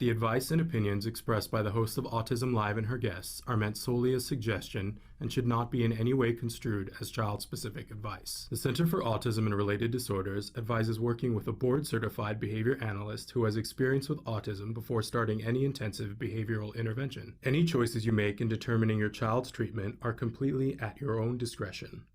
The advice and opinions expressed by the host of Autism Live and her guests are meant solely as suggestion and should not be in any way construed as child-specific advice. The Center for Autism and Related Disorders advises working with a board-certified behavior analyst who has experience with autism before starting any intensive behavioral intervention. Any choices you make in determining your child's treatment are completely at your own discretion.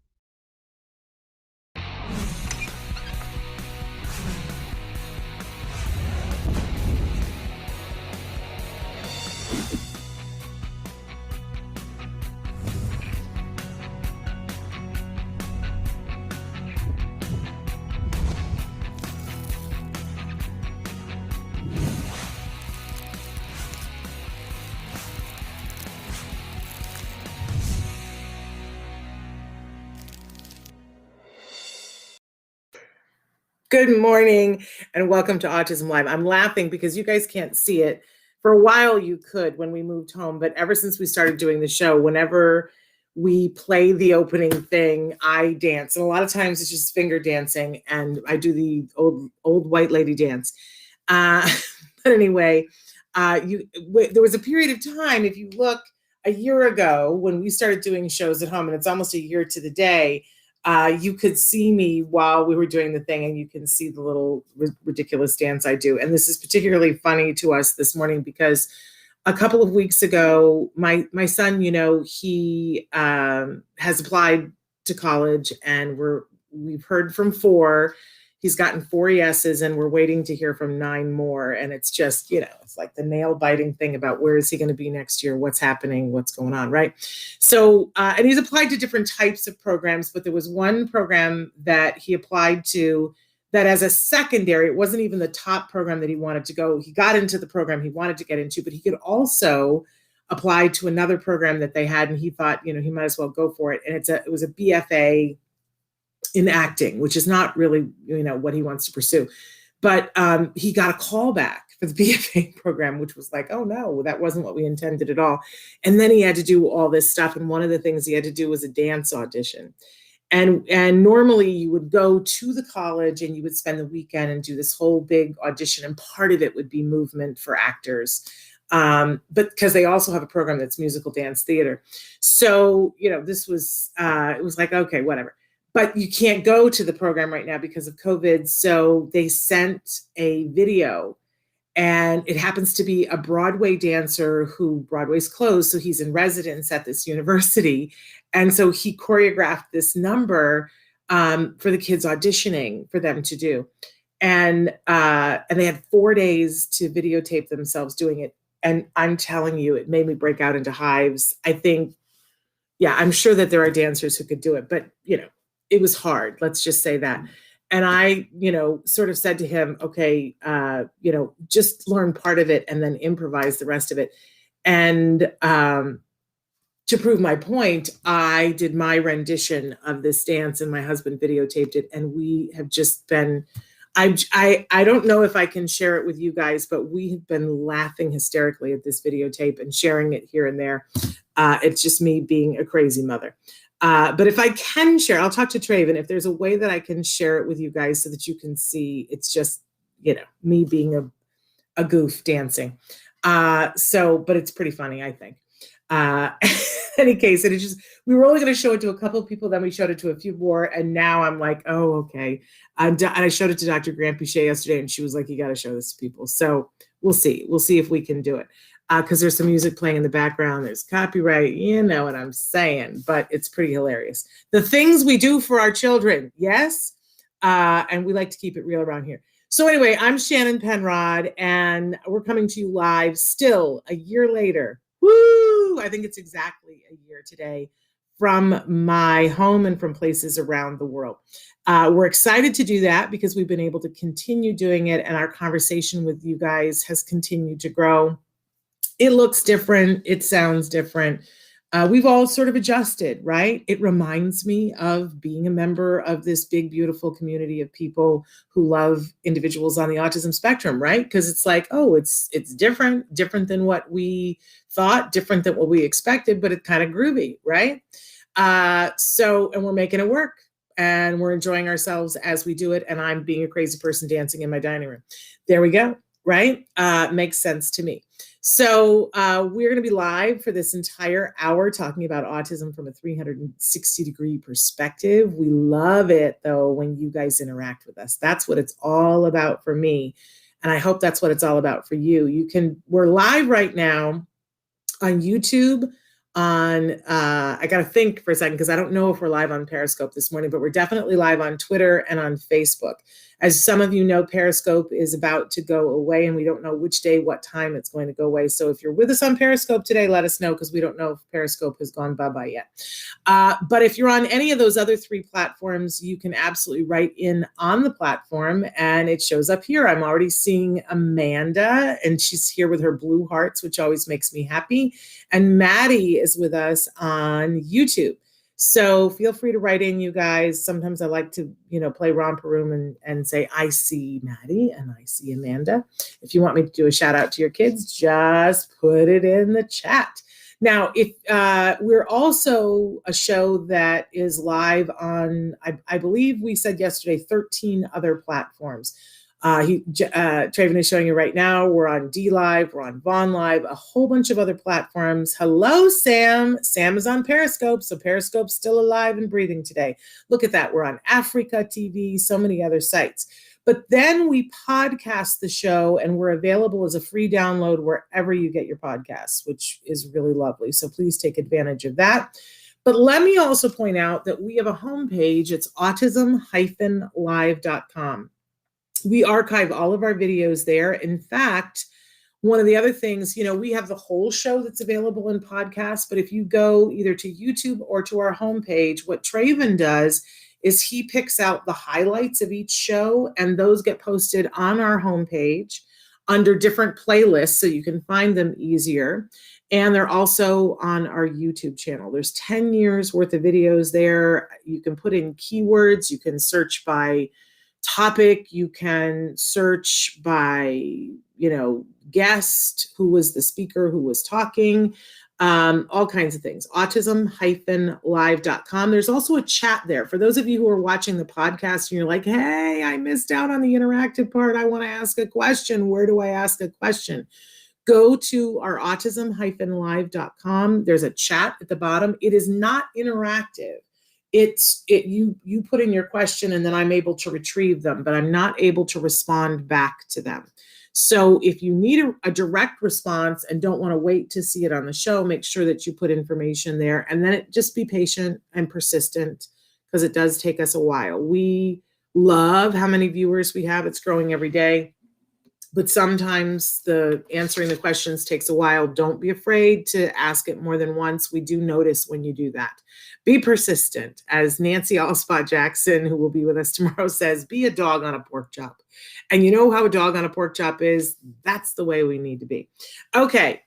Good morning and welcome to Autism Live. I'm laughing because you guys can't see it. For a while you could when we moved home, but ever since we started doing the show, whenever we play the opening thing, I dance. And a lot of times it's just finger dancing and I do the old white lady dance. But anyway, there was a period of time, if you look a year ago when we started doing shows at home, and it's almost a year to the day, you could see me while we were doing the thing, and you can see the little ridiculous dance I do. And this is particularly funny to us this morning because a couple of weeks ago, my son, he has applied to college, and we've heard from 4. He's gotten 4 yeses, and we're waiting to hear from 9 more. And it's just, it's like the nail biting thing about where is he going to be next year? What's happening? What's going on? Right. So, and he's applied to different types of programs, but there was one program that he applied to that as a secondary, it wasn't even the top program that he wanted to go. He got into the program he wanted to get into, but he could also apply to another program that they had. And he thought, he might as well go for it. And it was a BFA in acting, which is not really, what he wants to pursue. But he got a call back for the BFA program, which was like, oh no, that wasn't what we intended at all. And then he had to do all this stuff. And one of the things he had to do was a dance audition. And normally you would go to the college and you would spend the weekend and do this whole big audition. And part of it would be movement for actors. But because they also have a program that's musical dance theater. So, this was, it was like, okay, whatever. But you can't go to the program right now because of COVID. So they sent a video, and it happens to be a Broadway dancer who Broadway's closed. So he's in residence at this university. And so he choreographed this number for the kids auditioning for them to do. And they had 4 days to videotape themselves doing it. And I'm telling you, it made me break out into hives. I think, I'm sure that there are dancers who could do it, but it was hard. Let's just say that. And I, sort of said to him, okay, just learn part of it and then improvise the rest of it. And to prove my point, I did my rendition of this dance and my husband videotaped it. And we have just been, I don't know if I can share it with you guys, but we have been laughing hysterically at this videotape and sharing it here and there. It's just me being a crazy mother. But if I can share, I'll talk to Traven if there's a way that I can share it with you guys so that you can see it's just, me being a goof dancing. But it's pretty funny, I think. In any case, we were only going to show it to a couple of people, then we showed it to a few more. And now I'm like, oh, okay. And I showed it to Dr. Grant Pichet yesterday, and she was like, you got to show this to people. So we'll see. We'll see if we can do it. Because there's some music playing in the background. There's copyright, you know what I'm saying, but it's pretty hilarious. The things we do for our children, yes? And we like to keep it real around here. So anyway, I'm Shannon Penrod, and we're coming to you live still a year later. Woo! I think it's exactly a year today from my home and from places around the world. We're excited to do that because we've been able to continue doing it, and our conversation with you guys has continued to grow. It looks different. It sounds different. We've all sort of adjusted, right? It reminds me of being a member of this big, beautiful community of people who love individuals on the autism spectrum, right? Because it's like, oh, it's different than what we thought, different than what we expected, but it's kind of groovy, right? And we're making it work, and we're enjoying ourselves as we do it. And I'm being a crazy person dancing in my dining room. There we go. right? Makes sense to me. So we're going to be live for this entire hour talking about autism from a 360-degree perspective. We love it, though, when you guys interact with us. That's what it's all about for me. And I hope that's what it's all about for you. We're live right now on YouTube, I got to think for a second because I don't know if we're live on Periscope this morning, but we're definitely live on Twitter and on Facebook. As some of you know, Periscope is about to go away and we don't know which day, what time it's going to go away. So if you're with us on Periscope today, let us know because we don't know if Periscope has gone bye-bye yet. But if you're on any of those other 3 platforms, you can absolutely write in on the platform and it shows up here. I'm already seeing Amanda and she's here with her blue hearts, which always makes me happy. And Maddie is with us on YouTube. So feel free to write in, you guys. Sometimes I like to, play romper room and say, I see Maddie and I see Amanda. If you want me to do a shout out to your kids, just put it in the chat. Now, if we're also a show that is live on, I believe we said yesterday, 13 other platforms. Traven is showing you right now. We're on D-Live, we're on Vaughn Live, a whole bunch of other platforms. Hello, Sam. Sam is on Periscope, so Periscope's still alive and breathing today. Look at that. We're on Africa TV, so many other sites. But then we podcast the show and we're available as a free download wherever you get your podcasts, which is really lovely. So please take advantage of that. But let me also point out that we have a homepage. It's autism-live.com. We archive all of our videos there. In fact, one of the other things, we have the whole show that's available in podcasts, but if you go either to YouTube or to our homepage, what Traven does is he picks out the highlights of each show and those get posted on our homepage under different playlists so you can find them easier. And they're also on our YouTube channel. There's 10 years worth of videos there. You can put in keywords, you can search by topic, you can search by, guest, who was the speaker, who was talking, all kinds of things. autism-live.com. There's also a chat there. For those of you who are watching the podcast and you're like, hey, I missed out on the interactive part. I want to ask a question. Where do I ask a question? Go to our autism-live.com. There's a chat at the bottom. It is not interactive. You put in your question and then I'm able to retrieve them, but I'm not able to respond back to them. So if you need a direct response and don't want to wait to see it on the show, make sure that you put information there and then just be patient and persistent because it does take us a while. We love how many viewers we have. It's growing every day. But sometimes answering the questions takes a while. Don't be afraid to ask it more than once. We do notice when you do that. Be persistent. As Nancy Allspot Jackson, who will be with us tomorrow, says, be a dog on a pork chop. And you know how a dog on a pork chop is? That's the way we need to be. Okay.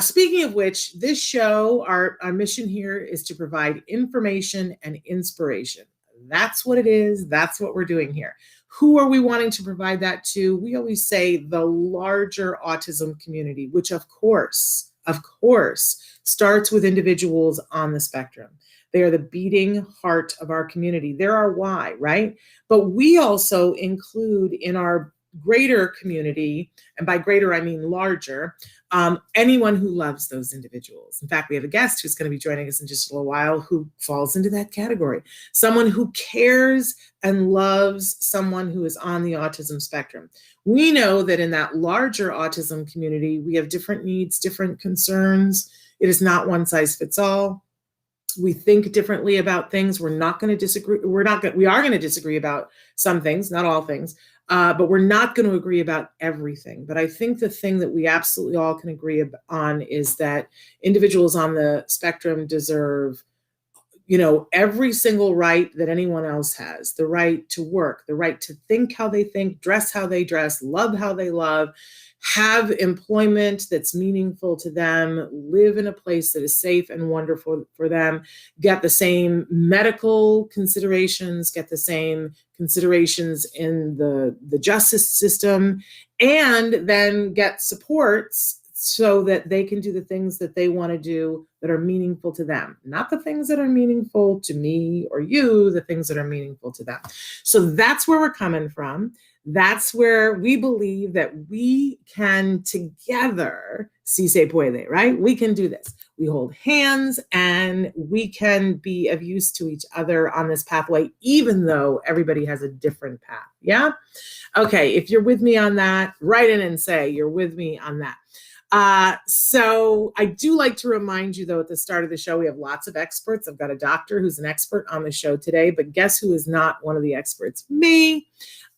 Speaking of which, this show, our mission here is to provide information and inspiration. That's what it is. That's what we're doing here. Who are we wanting to provide that to? We always say the larger autism community, which of course, starts with individuals on the spectrum. They are the beating heart of our community. They're our why, right? But we also include in our greater community, and by greater, I mean larger, anyone who loves those individuals. In fact, we have a guest who's going to be joining us in just a little while who falls into that category. Someone who cares and loves someone who is on the autism spectrum. We know that in that larger autism community, we have different needs, different concerns. It is not one size fits all. We think differently about things. We're not going to disagree. We are going to disagree about some things, not all things. But we're not going to agree about everything. But I think the thing that we absolutely all can agree on is that individuals on the spectrum deserve, every single right that anyone else has. The right to work, the right to think how they think, dress how they dress, love how they love, have employment that's meaningful to them, live in a place that is safe and wonderful for them, get the same medical considerations, get the same considerations in the justice system, and then get supports so that they can do the things that they want to do that are meaningful to them, not the things that are meaningful to me or you, the things that are meaningful to them. So that's where we're coming from. That's where we believe that we can together, si se puede, right? We can do this. We hold hands and we can be of use to each other on this pathway, even though everybody has a different path. Yeah? Okay, if you're with me on that, write in and say you're with me on that. So I do like to remind you, though, at the start of the show, we have lots of experts. I've got a doctor who's an expert on the show today, but guess who is not one of the experts? Me.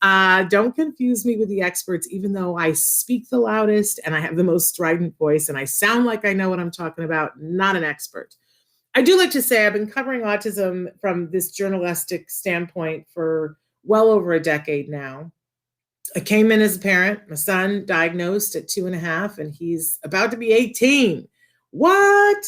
Don't confuse me with the experts, even though I speak the loudest and I have the most strident voice and I sound like I know what I'm talking about. Not an expert. I do like to say I've been covering autism from this journalistic standpoint for well over a decade now. I came in as a parent, my son diagnosed at 2.5, and he's about to be 18. What?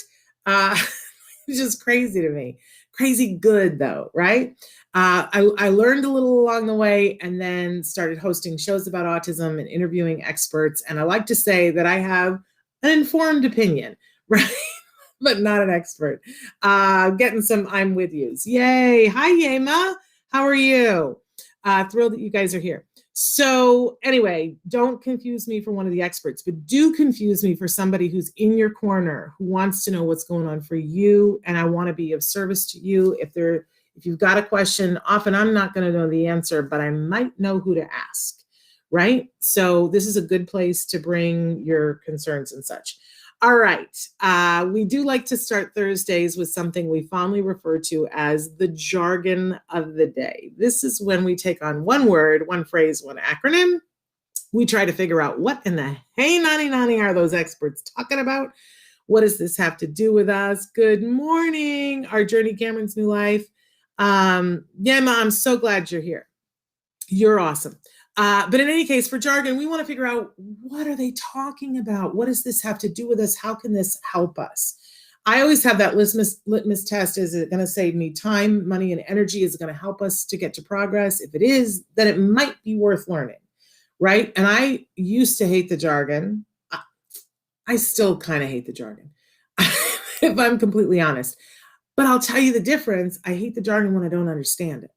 It's just crazy to me. Crazy good though, right? I learned a little along the way and then started hosting shows about autism and interviewing experts. And I like to say that I have an informed opinion, right? But not an expert. Getting some I'm with yous. Yay. Hi, Yema. How are you? Thrilled that you guys are here. So anyway, don't confuse me for one of the experts, but do confuse me for somebody who's in your corner, who wants to know what's going on for you. And I want to be of service to you. If you've got a question, often I'm not going to know the answer, but I might know who to ask, right? So this is a good place to bring your concerns and such. All right. We do like to start Thursdays with something we fondly refer to as the jargon of the day. This is when we take on one word, one phrase, one acronym. We try to figure out what in the hey nani are those experts talking about? What does this have to do with us? Good morning, our Journey Cameron's New Life. Yema, I'm so glad you're here. You're awesome. But in any case, for jargon, we want to figure out, what are they talking about? What does this have to do with us? How can this help us? I always have that litmus test. Is it going to save me time, money, and energy? Is it going to help us to get to progress? If it is, then it might be worth learning, right? And I used to hate the jargon. I still kind of hate the jargon, if I'm completely honest. But I'll tell you the difference. I hate the jargon when I don't understand it.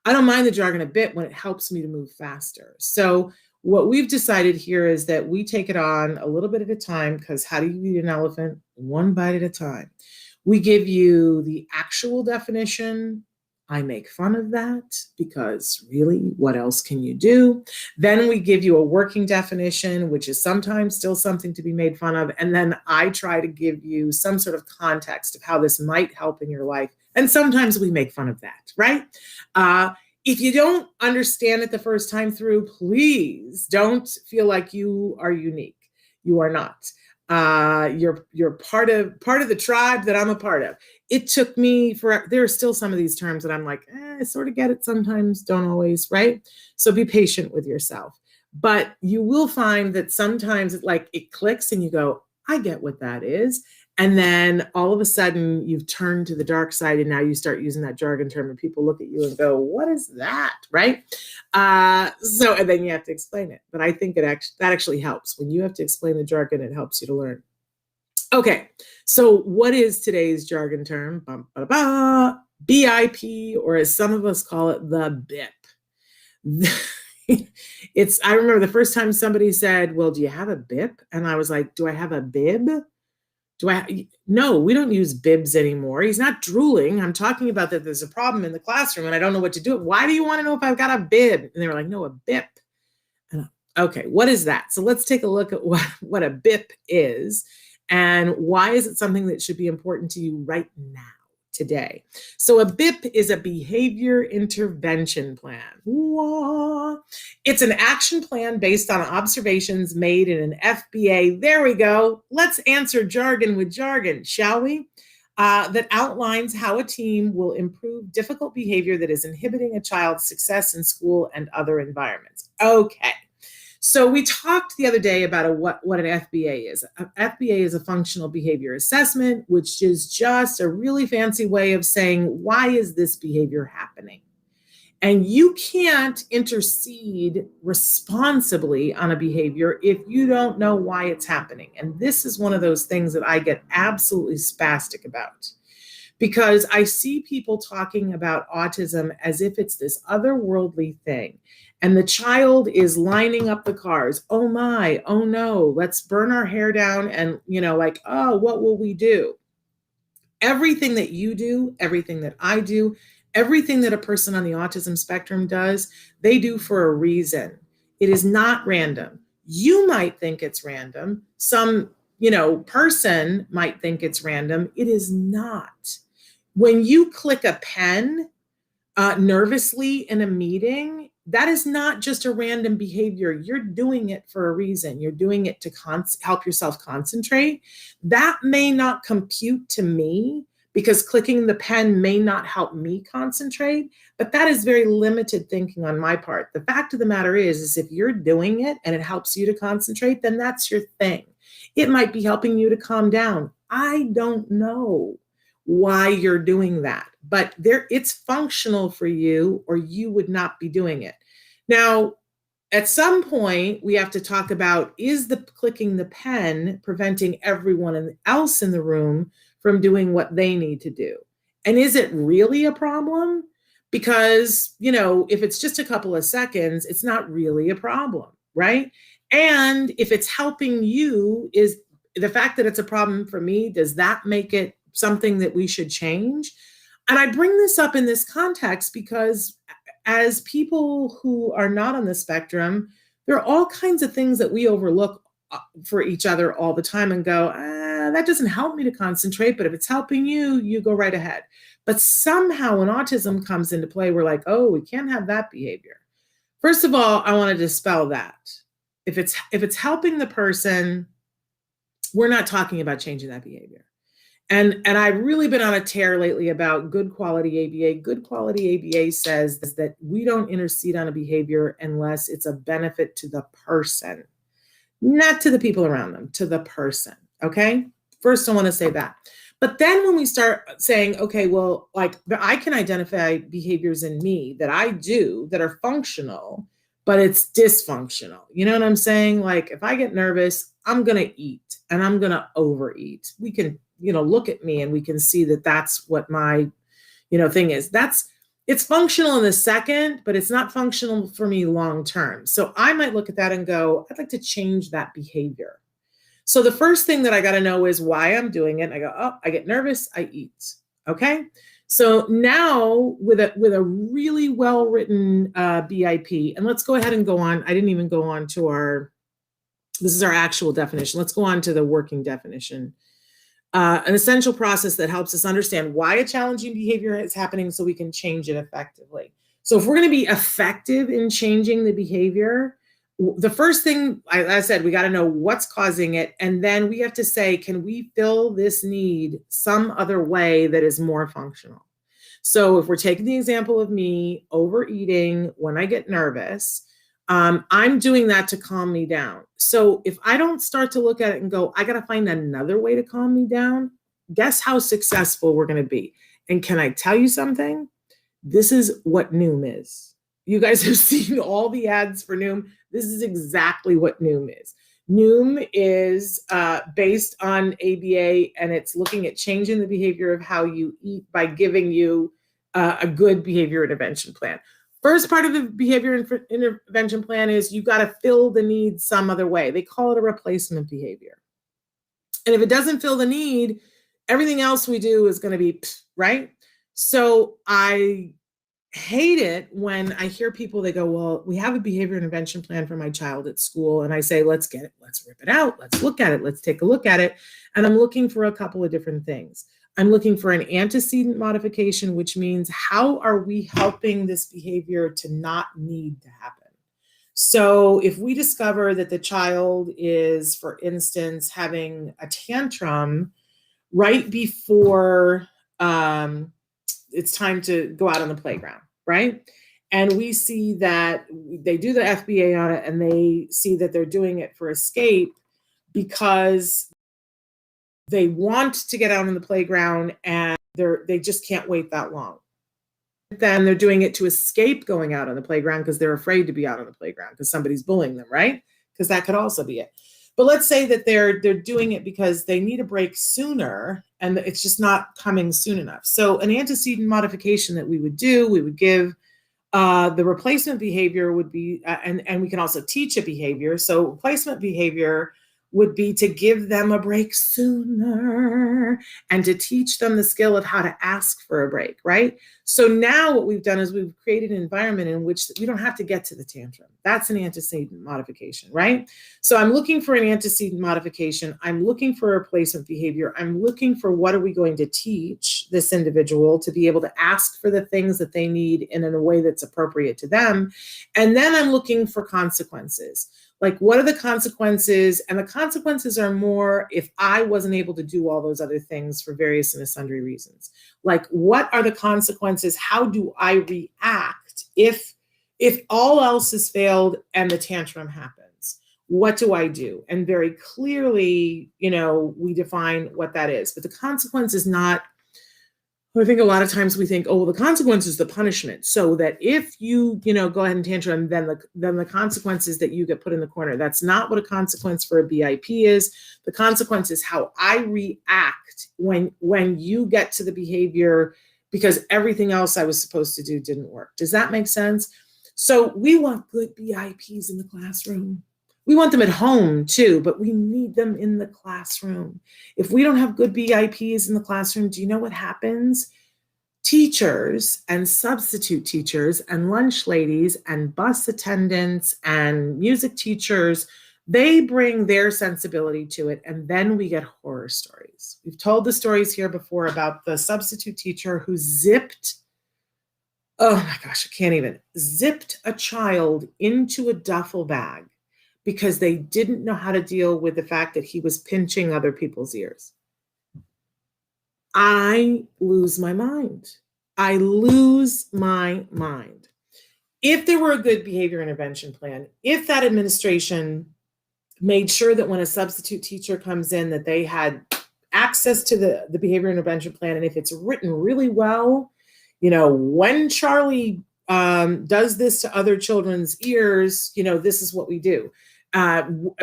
I don't mind the jargon a bit when it helps me to move faster. So what we've decided here is that we take it on a little bit at a time, because how do you eat an elephant? One bite at a time. We give you the actual definition. I make fun of that because really, what else can you do? Then we give you a working definition, which is sometimes still something to be made fun of. And then I try to give you some sort of context of how this might help in your life. And sometimes we make fun of that, right? If you don't understand it the first time through, please don't feel like you are unique. You are not. You're part of the tribe that I'm a part of. It took me forever. There are still some of these terms that I'm like, I sort of get it sometimes, don't always, right? So be patient with yourself. But you will find that sometimes it clicks and you go, I get what that is. And then all of a sudden you've turned to the dark side and now you start using that jargon term and people look at you and go, what is that? Right? And then you have to explain it. But I think that actually helps. When you have to explain the jargon, it helps you to learn. Okay. So what is today's jargon term? BIP, or as some of us call it, the BIP. I remember the first time somebody said, well, do you have a BIP? And I was like, do I have a bib? No, we don't use bibs anymore. He's not drooling. I'm talking about that there's a problem in the classroom and I don't know what to do. Why do you want to know if I've got a bib? And they were like, no, a BIP. And okay, what is that? So let's take a look at what a BIP is and why is it something that should be important to you right now, today. So a BIP is a behavior intervention plan. Whoa. It's an action plan based on observations made in an FBA. There we go. Let's answer jargon with jargon, shall we? That outlines how a team will improve difficult behavior that is inhibiting a child's success in school and other environments. Okay. So we talked the other day about what an FBA is. An FBA is a functional behavior assessment, which is just a really fancy way of saying, why is this behavior happening? And you can't intercede responsibly on a behavior if you don't know why it's happening. And this is one of those things that I get absolutely spastic about. because I see people talking about autism as if it's this otherworldly thing. And the child is lining up the cars. Oh my, oh no, let's burn our hair down and, like, oh, what will we do? Everything that you do, everything that I do, everything that a person on the autism spectrum does, they do for a reason. It is not random. You might think it's random. Some, person might think it's random. It is not. When you click a pen nervously in a meeting, that is not just a random behavior. You're doing it for a reason. You're doing it to help yourself concentrate. That may not compute to me because clicking the pen may not help me concentrate, but that is very limited thinking on my part. The fact of the matter is if you're doing it and it helps you to concentrate, then that's your thing. It might be helping you to calm down. I don't know why you're doing that, but it's functional for you or you would not be doing it. Now, at some point, we have to talk about, is the clicking the pen preventing everyone else in the room from doing what they need to do? And is it really a problem? Because, if it's just a couple of seconds, it's not really a problem, right? And if it's helping you, is the fact that it's a problem for me, does that make it something that we should change? And I bring this up in this context because as people who are not on the spectrum, there are all kinds of things that we overlook for each other all the time and go, that doesn't help me to concentrate, but if it's helping you, you go right ahead. But somehow when autism comes into play, we're like, oh, we can't have that behavior. First of all, I want to dispel that. If it's helping the person, we're not talking about changing that behavior. And I've really been on a tear lately about good quality ABA. Good quality ABA says that we don't intercede on a behavior unless it's a benefit to the person, not to the people around them, to the person, okay? First, I want to say that. But then when we start saying, okay, well, like I can identify behaviors in me that I do that are functional, but it's dysfunctional. You know what I'm saying? Like if I get nervous, I'm going to eat and I'm going to overeat. We can look at me and we can see that that's what my, thing is. It's functional in the second, but it's not functional for me long-term. So I might look at that and go, I'd like to change that behavior. So the first thing that I got to know is why I'm doing it. I go, oh, I get nervous, I eat. Okay. So now with a really well-written BIP, and let's go ahead and go on. I didn't even go on to this is our actual definition. Let's go on to the working definition. An essential process that helps us understand why a challenging behavior is happening so we can change it effectively. So if we're going to be effective in changing the behavior, the first thing I said, we got to know what's causing it. And then we have to say, can we fill this need some other way that is more functional? So if we're taking the example of me overeating when I get nervous, I'm doing that to calm me down. So if I don't start to look at it and go, I got to find another way to calm me down, guess how successful we're going to be. And can I tell you something? This is what Noom is. You guys have seen all the ads for Noom. This is exactly what Noom is. Noom is based on ABA, and it's looking at changing the behavior of how you eat by giving you a good behavior intervention plan. First part of the behavior intervention plan is you got to fill the need some other way. They call it a replacement behavior. And if it doesn't fill the need, everything else we do is going to be, right? So I hate it when I hear people, they go, well, we have a behavior intervention plan for my child at school. And I say, let's get it. Let's rip it out. Let's look at it. Let's take a look at it. And I'm looking for a couple of different things. I'm looking for an antecedent modification, which means how are we helping this behavior to not need to happen? So if we discover that the child is, for instance, having a tantrum right before it's time to go out on the playground, right? And we see that they do the FBA on it and they see that they're doing it for escape because they want to get out on the playground and they just can't wait that long. Then they're doing it to escape going out on the playground because they're afraid to be out on the playground because somebody's bullying them, right? Because that could also be it. But let's say that they're doing it because they need a break sooner and it's just not coming soon enough. So an antecedent modification that we would do, we would give the replacement behavior would be, and we can also teach a behavior. So replacement behavior would be to give them a break sooner and to teach them the skill of how to ask for a break, right? So now what we've done is we've created an environment in which we don't have to get to the tantrum. That's an antecedent modification, right? So I'm looking for an antecedent modification. I'm looking for a replacement behavior. I'm looking for what are we going to teach this individual to be able to ask for the things that they need in a way that's appropriate to them. And then I'm looking for consequences. Like, what are the consequences? And the consequences are more if I wasn't able to do all those other things for various and sundry reasons. Like, what are the consequences? How do I react if all else has failed and the tantrum happens? What do I do? And very clearly, we define what that is. But the consequence is not, I think a lot of times we think, oh, well, the consequence is the punishment. So that if you, go ahead and tantrum, then the consequence is that you get put in the corner. That's not what a consequence for a BIP is. The consequence is how I react when you get to the behavior because everything else I was supposed to do didn't work. Does that make sense? So we want good BIPs in the classroom. We want them at home too, but we need them in the classroom. If we don't have good BIPs in the classroom, do you know what happens? Teachers and substitute teachers and lunch ladies and bus attendants and music teachers, they bring their sensibility to it, and then we get horror stories. We've told the stories here before about the substitute teacher who zipped a child into a duffel bag because they didn't know how to deal with the fact that he was pinching other people's ears. I lose my mind. I lose my mind. If there were a good behavior intervention plan, if that administration made sure that when a substitute teacher comes in that they had access to the behavior intervention plan, and if it's written really well, when Charlie does this to other children's ears, this is what we do.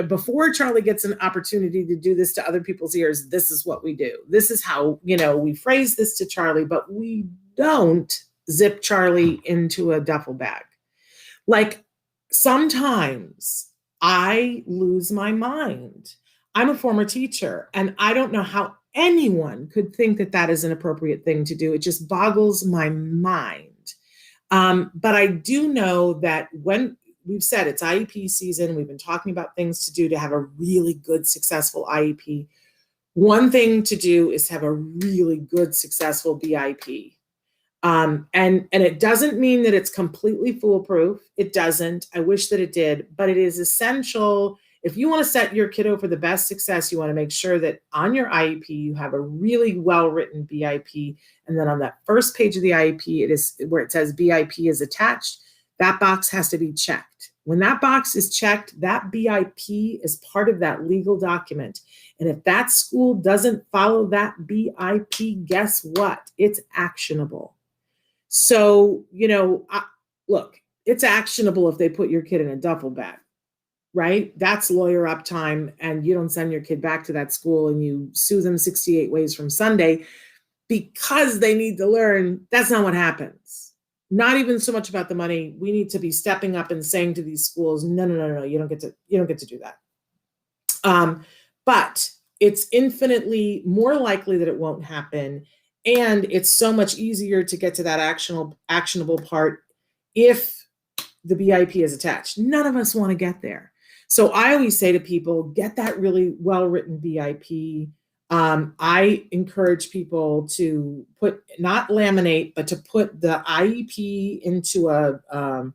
Before Charlie gets an opportunity to do this to other people's ears, this is what we do. This is how, we phrase this to Charlie, but we don't zip Charlie into a duffel bag. Like, sometimes I lose my mind. I'm a former teacher, and I don't know how anyone could think that that is an appropriate thing to do. It just boggles my mind. But I do know that when we've said it's IEP season, we've been talking about things to do to have a really good, successful IEP. One thing to do is have a really good, successful BIP. And it doesn't mean that it's completely foolproof. It doesn't. I wish that it did, but it is essential. If you want to set your kiddo for the best success, you want to make sure that on your IEP, you have a really well-written BIP. And then on that first page of the IEP, it is where it says BIP is attached. That box has to be checked. When that box is checked, that BIP is part of that legal document. And if that school doesn't follow that BIP, guess what? It's actionable. So, look, it's actionable if they put your kid in a duffel bag, right? That's lawyer up time, and you don't send your kid back to that school and you sue them 68 ways from Sunday because they need to learn. That's not what happens. Not even so much about the money. We need to be stepping up and saying to these schools, no, you don't get to do that. But it's infinitely more likely that it won't happen. And it's so much easier to get to that actionable part if the BIP is attached. None of us want to get there. So I always say to people, get that really well-written BIP. I encourage people to not laminate, but to put the IEP into a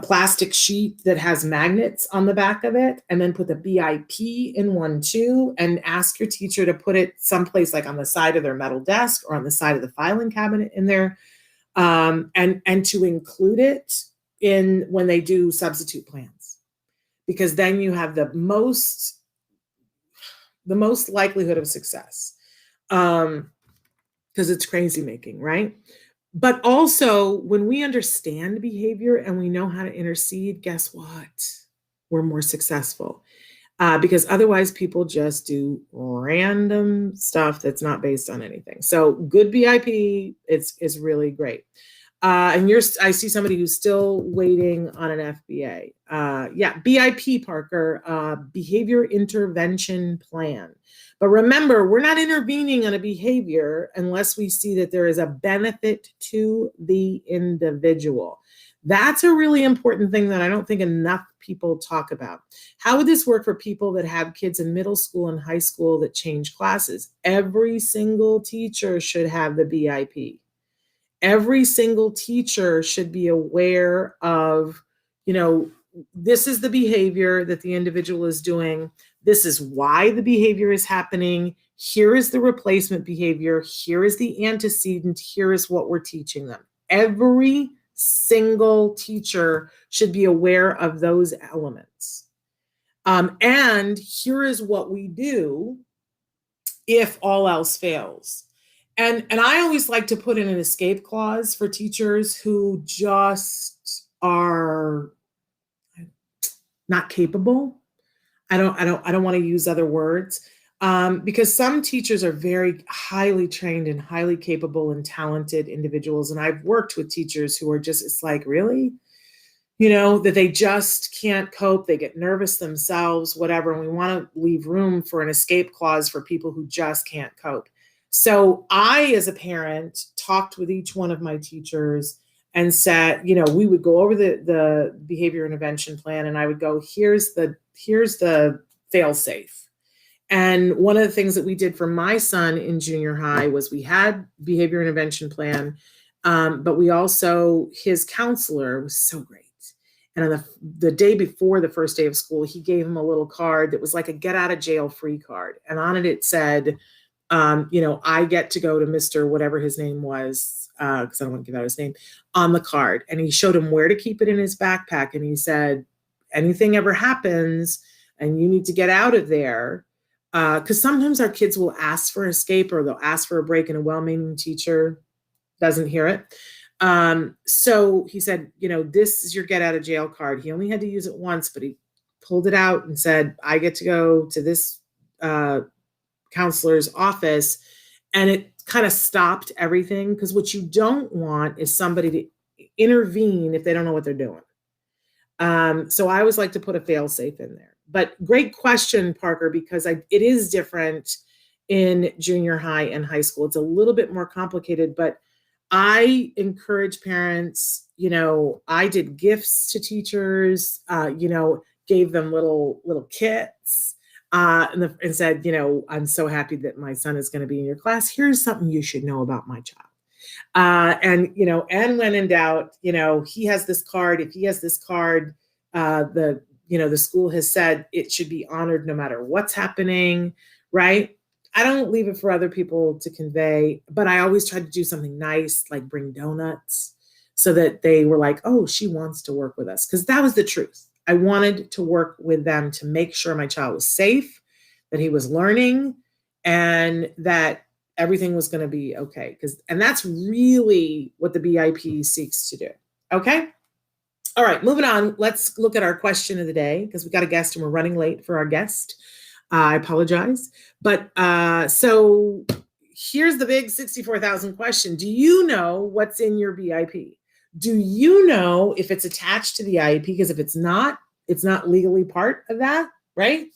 plastic sheet that has magnets on the back of it, and then put the BIP in one too, and ask your teacher to put it someplace like on the side of their metal desk or on the side of the filing cabinet in there, and to include it in when they do substitute plans, because then you have the most likelihood of success, because it's crazy making, right? But also, when we understand behavior and we know how to intercede, guess what? We're more successful. because otherwise people just do random stuff that's not based on anything. So good BIP is really great. And I see somebody who's still waiting on an FBA. Yeah, BIP, Parker, behavior intervention plan. But remember, we're not intervening on a behavior unless we see that there is a benefit to the individual. That's a really important thing that I don't think enough people talk about. How would this work for people that have kids in middle school and high school that change classes? Every single teacher should have the BIP. Every single teacher should be aware of, this is the behavior that the individual is doing. This is why the behavior is happening. Here is the replacement behavior. Here is the antecedent. Here is what we're teaching them. Every single teacher should be aware of those elements. And here is what we do if all else fails. And I always like to put in an escape clause for teachers who just are not capable. I don't want to use other words, because some teachers are very highly trained and highly capable and talented individuals. And I've worked with teachers who are just, it's like, really? That they just can't cope. They get nervous themselves, whatever. And we want to leave room for an escape clause for people who just can't cope. So I, as a parent, talked with each one of my teachers and said, we would go over the behavior intervention plan, and I would go, here's the fail safe. And one of the things that we did for my son in junior high was we had behavior intervention plan, but we also, his counselor was so great. And on the day before the first day of school, he gave him a little card that was like a get out of jail free card. And on it said, I get to go to Mr. whatever his name was, because I don't want to give out his name, on the card. And he showed him where to keep it in his backpack. And he said, anything ever happens and you need to get out of there, because sometimes our kids will ask for escape or they'll ask for a break and a well-meaning teacher doesn't hear it. So he said, this is your get out of jail card. He only had to use it once, but he pulled it out and said, I get to go to this counselor's office. And it kind of stopped everything, because what you don't want is somebody to intervene if they don't know what they're doing. So I always like to put a fail safe in there. But great question, Parker, because it is different in junior high and high school. It's a little bit more complicated, but I encourage parents, I did gifts to teachers, gave them little kits, and said, I'm so happy that my son is going to be in your class. Here's something you should know about my child. And when in doubt, he has this card. If he has this card, the school has said it should be honored no matter what's happening, right? I don't leave it for other people to convey, but I always try to do something nice, like bring donuts, so that they were like, oh, she wants to work with us. Because that was the truth. I wanted to work with them to make sure my child was safe, that he was learning, and that everything was going to be okay. And that's really what the BIP seeks to do. Okay. All right, moving on. Let's look at our question of the day, because we got a guest and we're running late for our guest. I apologize. But so here's the big 64,000 question. Do you know what's in your BIP? Do you know if it's attached to the IEP? Because if it's not legally part of that, right?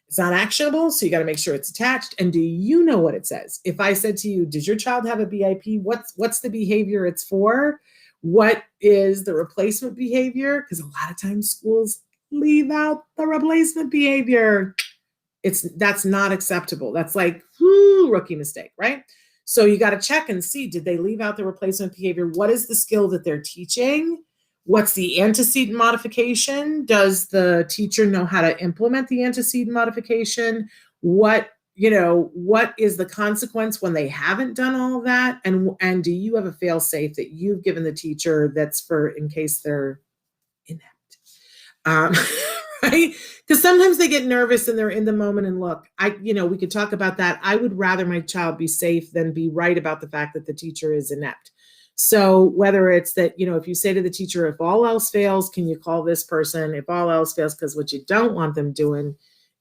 It's not actionable, so you got to make sure it's attached. And do you know what it says? If I said to you, does your child have a BIP? What's the behavior it's for? What is the replacement behavior? Because a lot of times schools leave out the replacement behavior. That's not acceptable. That's like, rookie mistake, right? So you got to check and see, did they leave out the replacement behavior? What is the skill that they're teaching? What's the antecedent modification? Does the teacher know how to implement the antecedent modification? What is the consequence when they haven't done all of that? And do you have a fail safe that you've given the teacher that's for in case they're inept? Right? Because sometimes they get nervous and they're in the moment, and look, we could talk about that. I would rather my child be safe than be right about the fact that the teacher is inept. So whether it's that, if you say to the teacher, if all else fails, can you call this person? If all else fails, because what you don't want them doing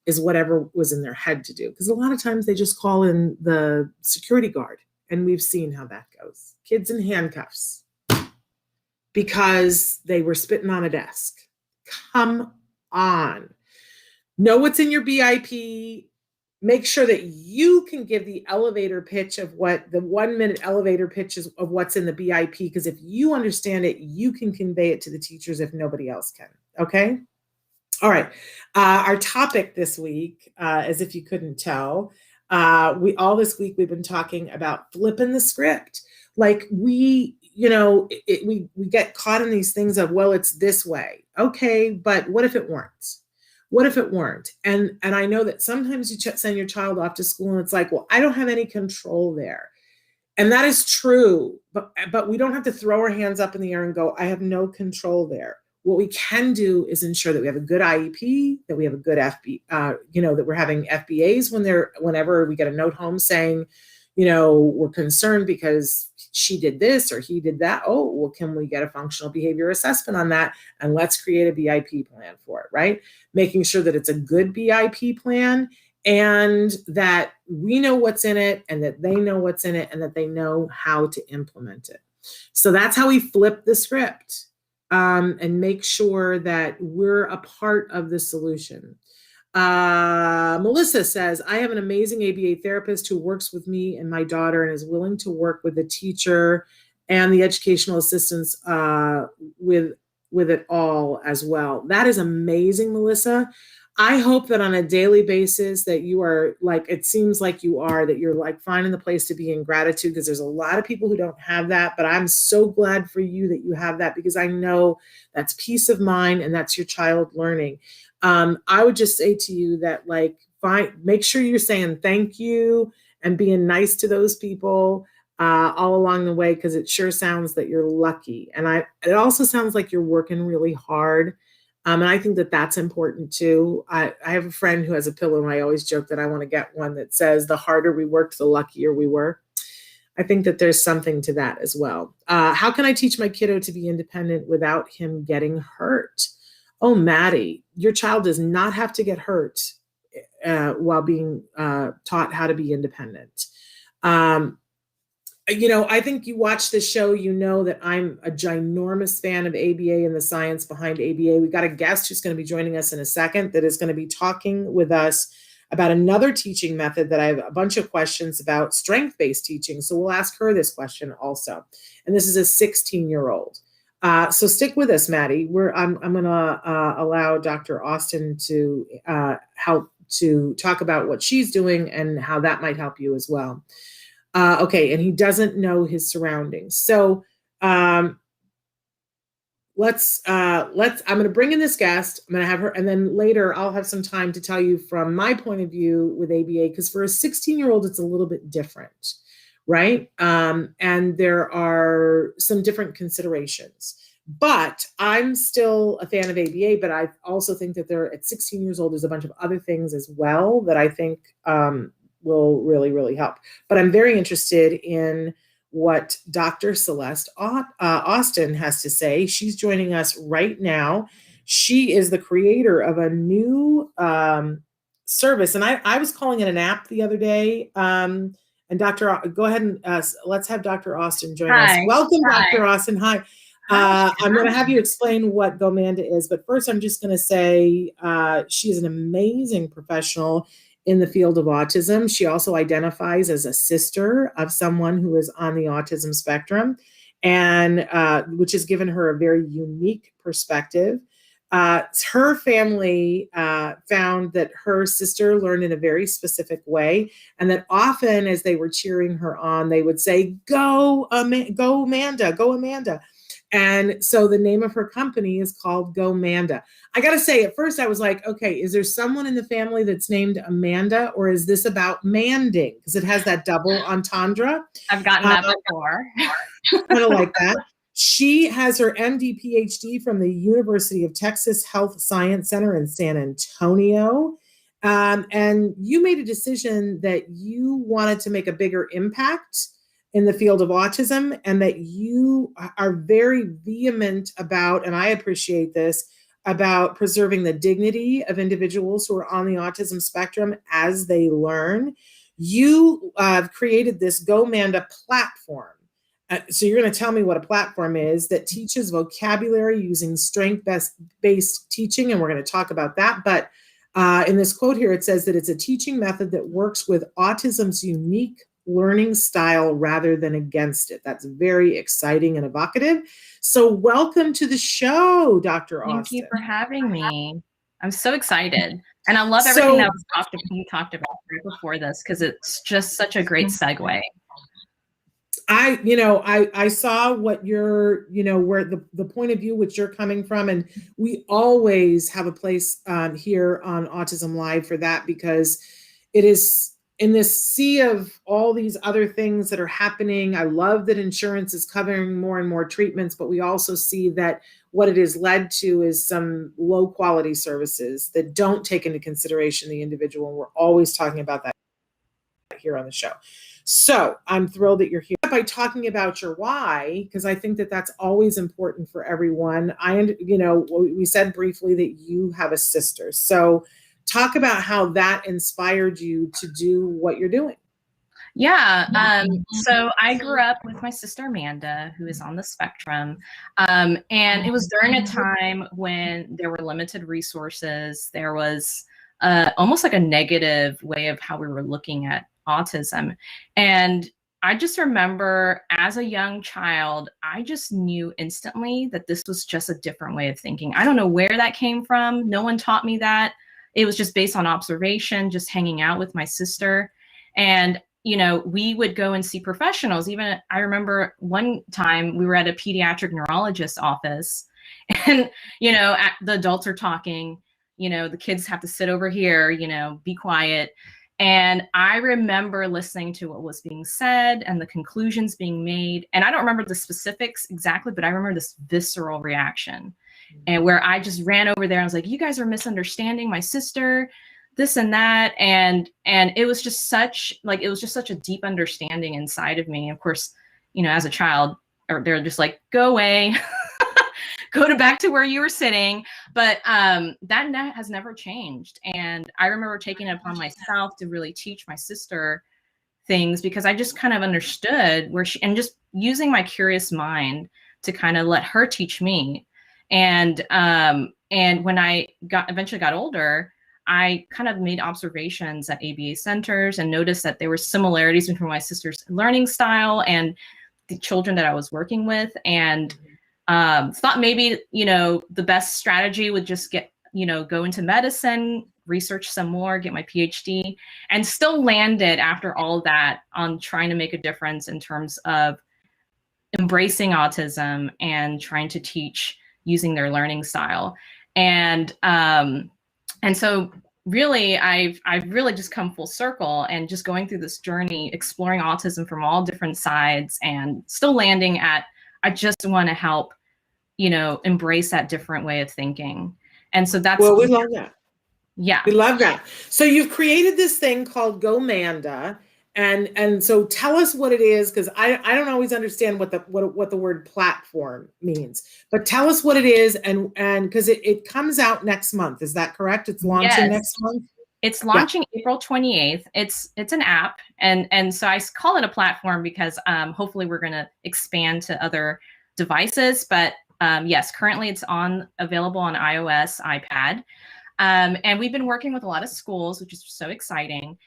is whatever was in their head to do. Because a lot of times they just call in the security guard, and we've seen how that goes. Kids in handcuffs because they were spitting on a desk. Come on. Know what's in your BIP. Make sure that you can give the elevator pitch of what the 1-minute elevator pitch is of what's in the BIP, because if you understand it, you can convey it to the teachers if nobody else can. Okay. All right. Our topic this week, as if you couldn't tell, all this week we've been talking about flipping the script. Like we get caught in these things of, well, it's this way. Okay, but what if it weren't? What if it weren't? And I know that sometimes you send your child off to school and it's like, well, I don't have any control there. And that is true, but we don't have to throw our hands up in the air and go, I have no control there. What we can do is ensure that we have a good IEP, that we have a good that we're having FBAs whenever we get a note home saying, we're concerned because she did this or he did that. Oh, well, can we get a functional behavior assessment on that? And let's create a BIP plan for it, right? Making sure that it's a good BIP plan and that we know what's in it and that they know what's in it and that they know how to implement it. So that's how we flip the script and make sure that we're a part of the solution. Melissa says, I have an amazing ABA therapist who works with me and my daughter and is willing to work with the teacher and the educational assistants with it all as well. That is amazing, Melissa. I hope that on a daily basis that you are like, it seems like you are, that you're like finding the place to be in gratitude, because there's a lot of people who don't have that, but I'm so glad for you that you have that, because I know that's peace of mind and that's your child learning. I would just say to you that make sure you're saying thank you and being nice to those people all along the way, because it sure sounds that you're lucky. And it also sounds like you're working really hard. And I think that that's important too. I have a friend who has a pillow, and I always joke that I want to get one that says, the harder we worked, the luckier we were. I think that there's something to that as well. How can I teach my kiddo to be independent without him getting hurt? Oh, Maddie, your child does not have to get hurt while being taught how to be independent. I think you watch this show, that I'm a ginormous fan of ABA and the science behind ABA. We got a guest who's going to be joining us in a second that is going to be talking with us about another teaching method that I have a bunch of questions about, strength-based teaching. So we'll ask her this question also. And this is a 16-year-old. So stick with us, Maddie. I'm going to allow Dr. Austin to help to talk about what she's doing and how that might help you as well. Okay, and he doesn't know his surroundings. So I'm going to bring in this guest. I'm going to have her, and then later I'll have some time to tell you from my point of view with ABA, because for a 16-year-old, it's a little bit different, right? And there are some different considerations. But I'm still a fan of ABA, but I also think that at 16 years old, there's a bunch of other things as well that I think will really, really help. But I'm very interested in what Dr. Celeste Austin has to say. She's joining us right now. She is the creator of a new service, and I was calling it an app the other day. And go ahead and let's have Dr. Austin join us. Welcome, Hi. Dr. Austin. Hi. I'm going to have you explain what Gomanda is, but first I'm just going to say she is an amazing professional in the field of autism. She also identifies as a sister of someone who is on the autism spectrum, and which has given her a very unique perspective. Her family found that her sister learned in a very specific way, and that often as they were cheering her on, they would say, go Amanda, go Amanda. And so the name of her company is called Gomanda. I got to say, at first I was like, okay, is there someone in the family that's named Amanda, or is this about manding? Because it has that double entendre. I've gotten that before. Kind of like that. She has her MD PhD from the University of Texas Health Science Center in San Antonio. And you made a decision that you wanted to make a bigger impact in the field of autism, and that you are very vehement about, and I appreciate this, about preserving the dignity of individuals who are on the autism spectrum as they learn. You created this Gomanda platform. So you're going to tell me what a platform is that teaches vocabulary using strength-based teaching, and we're going to talk about that. But in this quote here, it says that it's a teaching method that works with autism's unique learning style rather than against it. That's very exciting and evocative. So welcome to the show, Dr. Austin. Thank you for having me. I'm so excited. And I love everything that you talked about right before this, because it's just such a great segue. I saw what you're, where the point of view which you're coming from, and we always have a place here on Autism Live for that, because it is in this sea of all these other things that are happening. I love that insurance is covering more and more treatments, but we also see that what it has led to is some low quality services that don't take into consideration the individual. And we're always talking about that here on the show. So I'm thrilled that you're here by talking about your why, because I think that that's always important for everyone. We said briefly that you have a sister. So talk about how that inspired you to do what you're doing. Yeah. So I grew up with my sister, Amanda, who is on the spectrum. And it was during a time when there were limited resources. There was almost like a negative way of how we were looking at autism. And I just remember as a young child, I just knew instantly that this was just a different way of thinking. I don't know where that came from. No one taught me that. It was just based on observation, just hanging out with my sister. And, we would go and see professionals. Even I remember one time we were at a pediatric neurologist's office and, the adults are talking, the kids have to sit over here, be quiet. And I remember listening to what was being said and the conclusions being made. And I don't remember the specifics exactly, but I remember this visceral reaction. And where I just ran over there, I was like, you guys are misunderstanding my sister, this and that. And it was just such a deep understanding inside of me. Of course, as a child, they're just like, go away, go back to where you were sitting. But that has never changed. And I remember taking it upon myself to really teach my sister things, because I just kind of understood and just using my curious mind to kind of let her teach me. And when I eventually got older, I kind of made observations at ABA centers and noticed that there were similarities between my sister's learning style and the children that I was working with. And thought maybe, the best strategy would just go into medicine, research some more, get my PhD, and still landed after all of that on trying to make a difference in terms of embracing autism and trying to teach using their learning style. And so really, I've really just come full circle and just going through this journey, exploring autism from all different sides, and still landing at, I just want to help, embrace that different way of thinking. And so that's, well, we love that. Yeah. We love that. So you've created this thing called Gomanda. And so tell us what it is, because I don't always understand what the word platform means. But tell us what it is, and because it comes out next month. Is that correct? It's launching next month? It's launching April 28th. It's an app, and so I call it a platform because hopefully we're going to expand to other devices. But yes, currently it's available on iOS, iPad, and we've been working with a lot of schools, which is so exciting.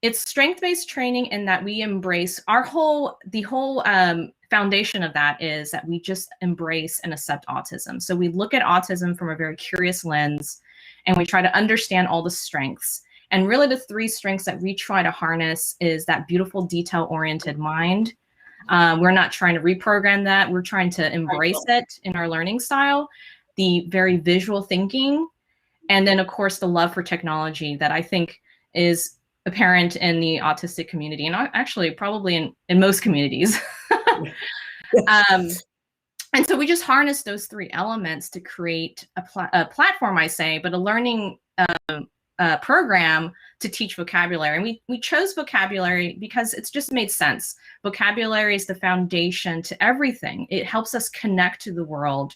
It's strength-based training in that we embrace the whole foundation of that is that we just embrace and accept autism. So we look at autism from a very curious lens, and we try to understand all the strengths. And really the three strengths that we try to harness is that beautiful detail-oriented mind. We're not trying to reprogram that. We're trying to embrace it in our learning style, the very visual thinking, and then of course the love for technology that I think is apparent in the autistic community, and actually probably in most communities. And so we just harness those three elements to create a platform, I say, but a learning program to teach vocabulary. And we chose vocabulary because it's just made sense. Vocabulary is the foundation to everything. It helps us connect to the world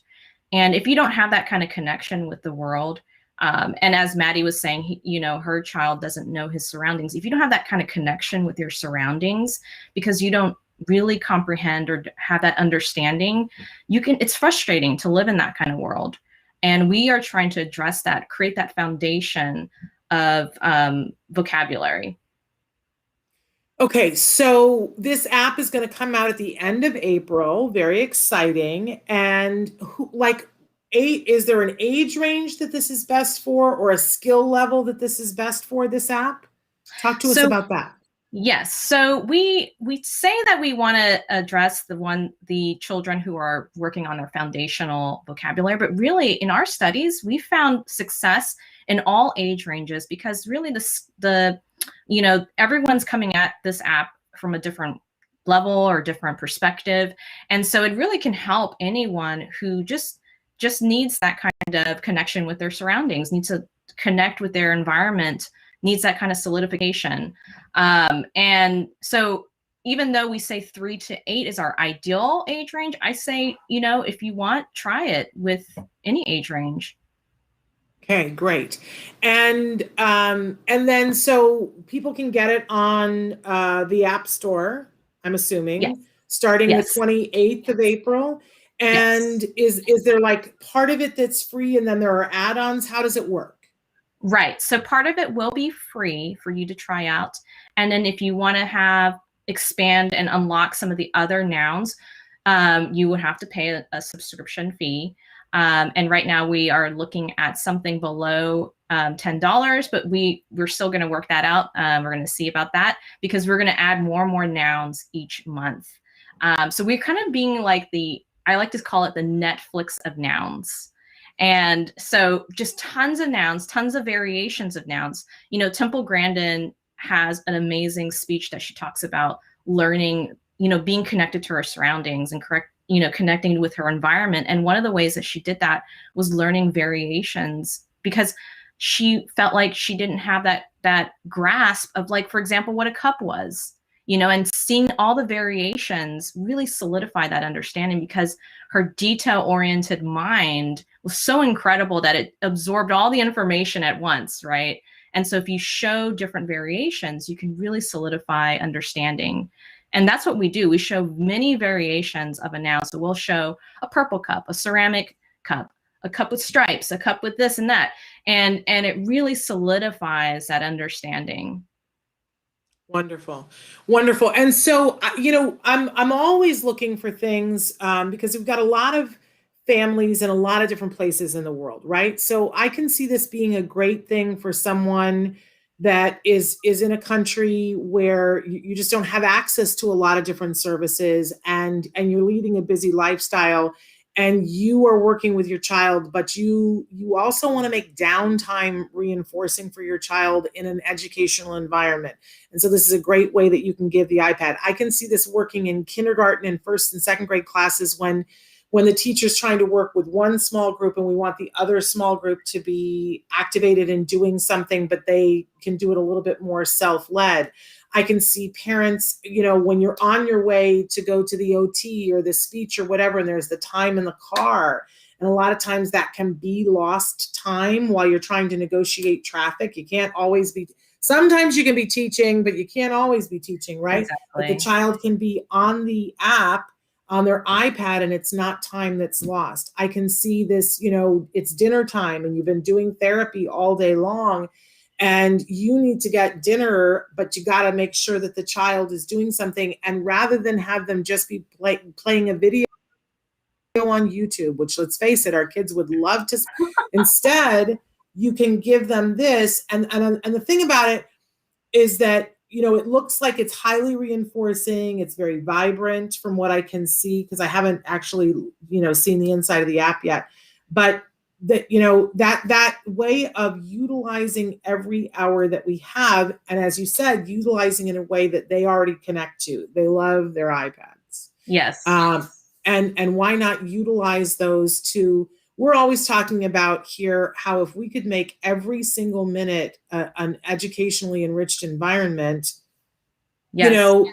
And if you don't have that kind of connection with the world, and as Maddie was saying, her child doesn't know his surroundings. If you don't have that kind of connection with your surroundings, because you don't really comprehend or have that understanding, it's frustrating to live in that kind of world. And we are trying to address that, create that foundation of vocabulary. Okay, so this app is going to come out at the end of April. Very exciting. And is there an age range that this is best for, or a skill level that this is best for, this app? Talk to us about that. Yes. So we say that we want to address the children who are working on their foundational vocabulary, but really in our studies, we found success in all age ranges, because really everyone's coming at this app from a different level or different perspective. And so it really can help anyone who just needs that kind of connection with their surroundings, needs to connect with their environment, needs that kind of solidification. And so even though we say 3 to 8 is our ideal age range, I say, if you want, try it with any age range. Okay, great. And then so people can get it on the App Store, I'm assuming, yes. starting the 28th of April. And is there like part of it that's free and then there are add-ons? How does it work? Right. So part of it will be free for you to try out. And then if you want to expand and unlock some of the other nouns, you would have to pay a subscription fee. And right now we are looking at something below $10, but we're still going to work that out. We're going to see about that, because we're going to add more and more nouns each month. So we're kind of being like I like to call it the Netflix of nouns. And so just tons of nouns, tons of variations of nouns. Temple Grandin has an amazing speech that she talks about learning, being connected to her surroundings and connecting with her environment. And one of the ways that she did that was learning variations, because she felt like she didn't have that grasp of, like, for example, what a cup was, and seeing all the variations really solidify that understanding, because her detail-oriented mind was so incredible that it absorbed all the information at once, right? And so if you show different variations, you can really solidify understanding. And that's what we do. We show many variations of a noun. So we'll show a purple cup, a ceramic cup, a cup with stripes, a cup with this and that. And it really solidifies that understanding. Wonderful. Wonderful. And so, I'm always looking for things because we've got a lot of families in a lot of different places in the world, right? So I can see this being a great thing for someone that is in a country where you just don't have access to a lot of different services, and you're leading a busy lifestyle, and you are working with your child, but you also want to make downtime reinforcing for your child in an educational environment. And so this is a great way that you can give the iPad. I can see this working in kindergarten and first and second grade classes when the teacher's trying to work with one small group and we want the other small group to be activated in doing something, but they can do it a little bit more self-led. I can see parents, when you're on your way to go to the OT or the speech or whatever, and there's the time in the car. And a lot of times that can be lost time while you're trying to negotiate traffic. You can't always be, sometimes you can be teaching, but you can't always be teaching, right? Exactly. But the child can be on the app on their iPad and it's not time that's lost. I can see this, it's dinner time and you've been doing therapy all day long and you need to get dinner, but you got to make sure that the child is doing something. And rather than have them just be playing a video on YouTube, which, let's face it, our kids would love to, instead, you can give them this. And the thing about it is that, it looks like it's highly reinforcing. It's very vibrant from what I can see, because I haven't actually, seen the inside of the app yet. But that, that way of utilizing every hour that we have, and as you said, utilizing in a way that they already connect to. They love their iPads. Yes. And why not utilize those to, we're always talking about here how if we could make every single minute an educationally enriched environment, yes.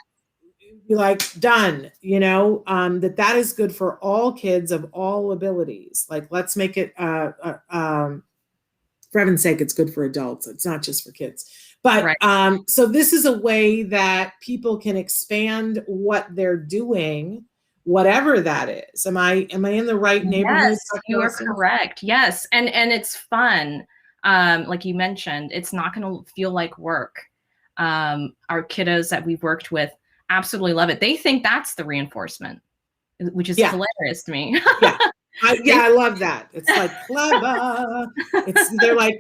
be like, done, that is good for all kids of all abilities. Like, let's make it, for heaven's sake, it's good for adults. It's not just for kids. But Right. So this is a way that people can expand what they're doing, whatever that is. Am I in the right neighborhood? Yes, you are correct. Yes. And it's fun. Like you mentioned, it's not going to feel like work. Our kiddos that we've worked with absolutely love it. They think that's the reinforcement, which is hilarious to me. Yeah. I love that. It's like clever.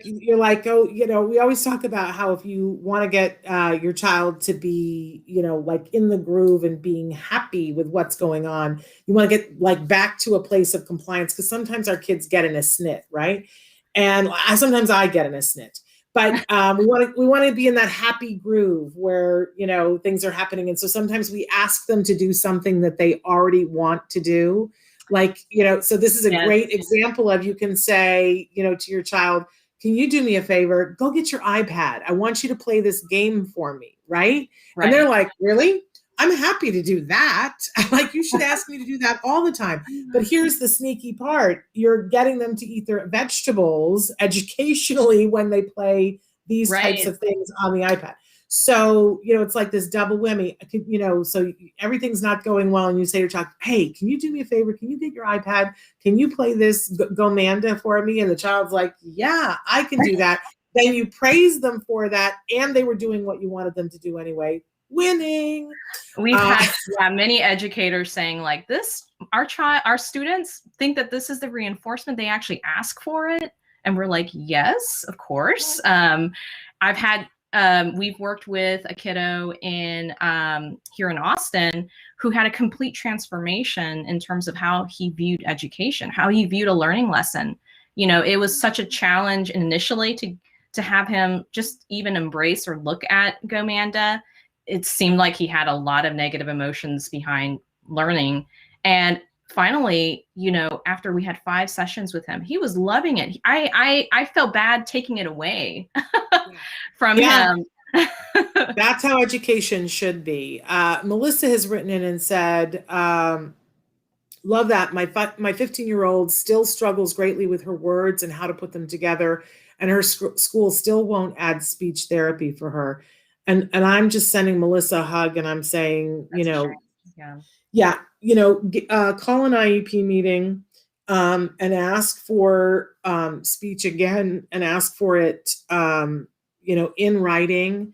You're like, oh, we always talk about how if you want to get your child to be, like in the groove and being happy with what's going on, you want to get like back to a place of compliance, because sometimes our kids get in a snit, right? And sometimes I get in a snit. But we want to be in that happy groove where, things are happening. And so sometimes we ask them to do something that they already want to do. Like, so this is a great example of, you can say, to your child, can you do me a favor? Go get your iPad. I want you to play this game for me. Right. And they're like, really? I'm happy to do that. Like, you should ask me to do that all the time. But here's the sneaky part. You're getting them to eat their vegetables educationally when they play these types of things on the iPad. So, it's like this double whammy, so everything's not going well. And you say to your child, hey, can you do me a favor? Can you get your iPad? Can you play this Gomanda for me? And the child's like, yeah, I can do that. Then you praise them for that. And they were doing what you wanted them to do anyway. Winning. We've had many educators saying like this, our students think that this is the reinforcement. They actually ask for it. And we're like, yes, of course. We've worked with a kiddo here in Austin who had a complete transformation in terms of how he viewed education, how he viewed a learning lesson. It was such a challenge initially to have him just even embrace or look at Gomanda. It seemed like he had a lot of negative emotions behind learning. And finally, after we had 5 sessions with him, he was loving it. I felt bad taking it away from him. That's how education should be. Melissa has written in and said, love that. My 15-year-old still struggles greatly with her words and how to put them together. And her school still won't add speech therapy for her. And I'm just sending Melissa a hug, and I'm saying, call an IEP meeting and ask for speech again, and ask for it, in writing,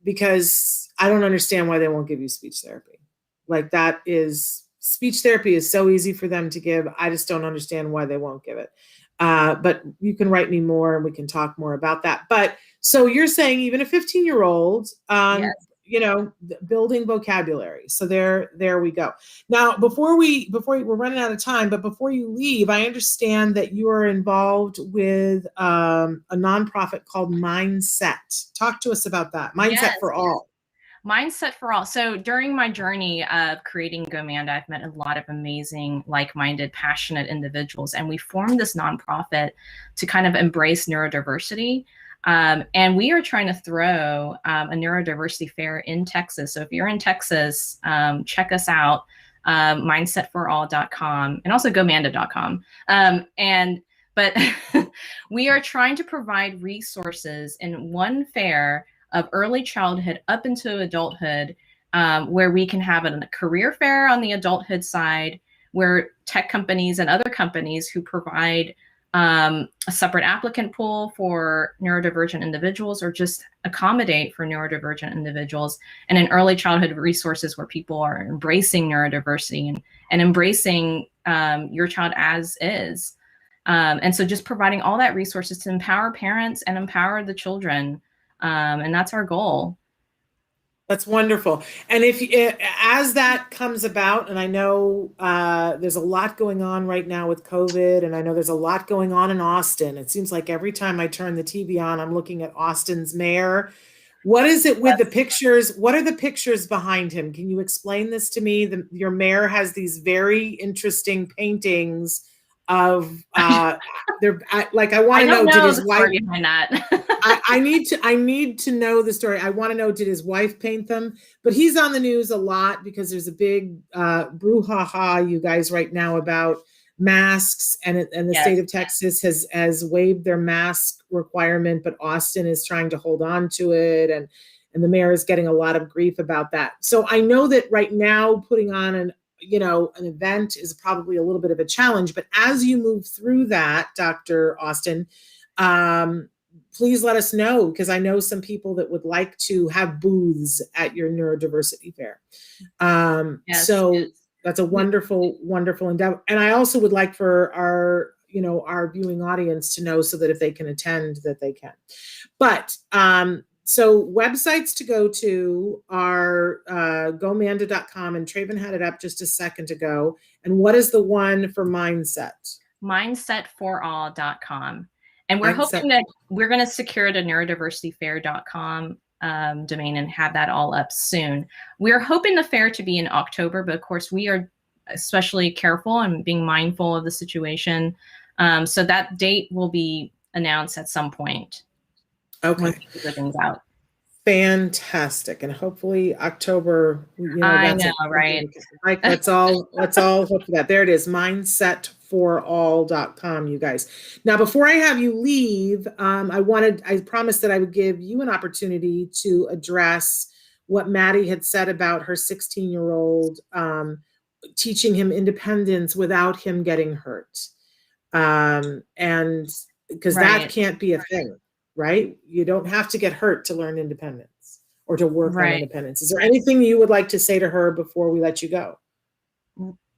because I don't understand why they won't give you speech therapy. Like, speech therapy is so easy for them to give. I just don't understand why they won't give it. But you can write me more and we can talk more about that. But so you're saying even a 15-year-old, building vocabulary. So there we go. Now, before we're running out of time, but before you leave, I understand that you are involved with a nonprofit called Mindset. Talk to us about that. Mindset for All. Mindset for All. So during my journey of creating Gomanda, I've met a lot of amazing, like-minded, passionate individuals, and we formed this nonprofit to kind of embrace neurodiversity. And we are trying to throw a neurodiversity fair in Texas. So if you're in Texas, check us out, mindsetforall.com, and also gomanda.com. But we are trying to provide resources in one fair of early childhood up into adulthood, where we can have a career fair on the adulthood side, where tech companies and other companies who provide a separate applicant pool for neurodivergent individuals, or just accommodate for neurodivergent individuals, and in early childhood resources where people are embracing neurodiversity and embracing your child as is. And so just providing all that resources to empower parents and empower the children. And that's our goal. That's wonderful. And as that comes about, and I know there's a lot going on right now with COVID, and I know there's a lot going on in Austin. It seems like every time I turn the TV on, I'm looking at Austin's mayor. What is it with the pictures? What are the pictures behind him? Can you explain this to me? Your mayor has these very interesting paintings of their, like, I want to know, did his wife behind that? I need to know the story. I want to know, did his wife paint them? But he's on the news a lot because there's a big brouhaha, you guys, right now about masks, and the state of Texas has waived their mask requirement, but Austin is trying to hold on to it, and the mayor is getting a lot of grief about that. So I know that right now putting on an event is probably a little bit of a challenge, but as you move through that, Dr. Austin, please let us know, because I know some people that would like to have booths at your neurodiversity fair. So that's a wonderful, wonderful endeavor. And I also would like for our viewing audience to know, so that if they can attend, that they can. But so websites to go to are Gomanda.com, and Traven had it up just a second ago. And what is the one for Mindset? Mindsetforall.com. And we're hoping that we're going to secure the neurodiversityfair.com domain and have that all up soon. We're hoping the fair to be in October, but of course we are especially careful and being mindful of the situation. So that date will be announced at some point. Okay. Once we figure things out. Fantastic. And hopefully October, I know, right? Like, let's all hope for that. There it is, mindsetforall.com, you guys. Now, before I have you leave, I promised that I would give you an opportunity to address what Maddie had said about her 16-year-old, teaching him independence without him getting hurt. And because that can't be a thing. Right? You don't have to get hurt to learn independence or to work on independence. Is there anything you would like to say to her before we let you go?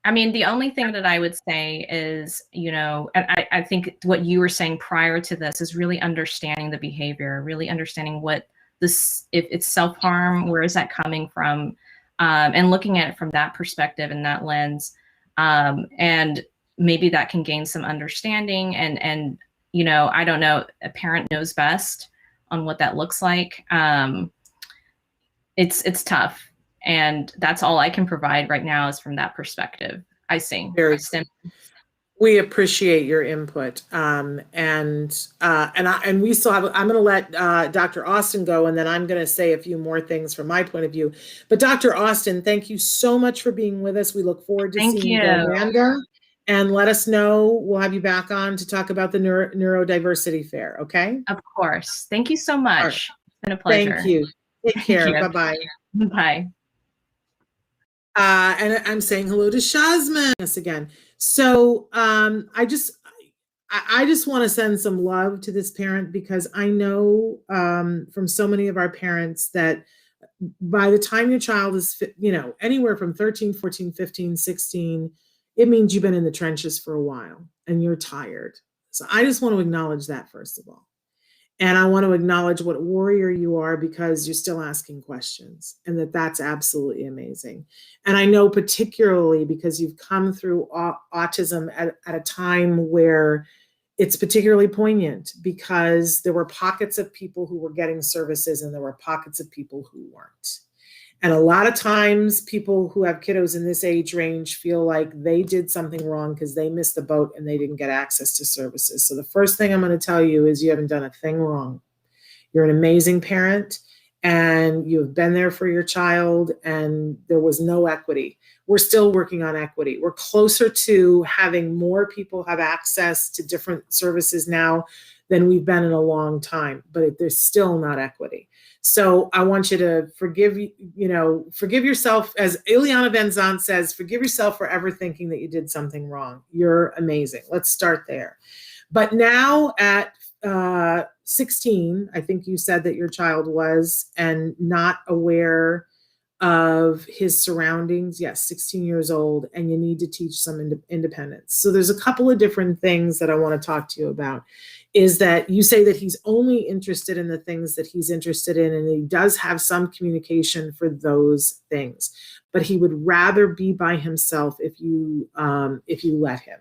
I mean, the only thing that I would say is, and I think what you were saying prior to this is really understanding the behavior, really understanding what if it's self-harm, where is that coming from? And looking at it from that perspective and that lens. And maybe that can gain some understanding and I don't know, a parent knows best on what that looks like. It's tough. And that's all I can provide right now is from that perspective. I see. We appreciate your input. And we still have, I'm going to let Dr. Austin go, and then I'm going to say a few more things from my point of view. But Dr. Austin, thank you so much for being with us. We look forward to seeing you, Gomanda. And let us know. We'll have you back on to talk about the neurodiversity fair. Okay. Of course. Thank you so much. Right. It's been a pleasure. Thank you. Take care. Bye-bye. Bye. And I'm saying hello to Shazman again. So I just want to send some love to this parent, because I know from so many of our parents that by the time your child is, anywhere from 13, 14, 15, 16, it means you've been in the trenches for a while and you're tired. So I just want to acknowledge that, first of all. And I want to acknowledge what warrior you are, because you're still asking questions, and that's absolutely amazing. And I know particularly because you've come through autism at a time where it's particularly poignant, because there were pockets of people who were getting services and there were pockets of people who weren't. And a lot of times people who have kiddos in this age range feel like they did something wrong because they missed the boat and they didn't get access to services. So the first thing I'm going to tell you is you haven't done a thing wrong. You're an amazing parent, and you've been there for your child, and there was no equity. We're still working on equity. We're closer to having more people have access to different services now than we've been in a long time, but there's still not equity. So I want you to forgive yourself. As Ileana Van Zandt says, forgive yourself for ever thinking that you did something wrong. You're amazing. Let's start there. But now at 16, I think you said that your child was, and not aware of his surroundings. Yes, 16 years old, and you need to teach some independence. So there's a couple of different things that I want to talk to you about. Is that you say that he's only interested in the things that he's interested in, and he does have some communication for those things, but he would rather be by himself if you let him.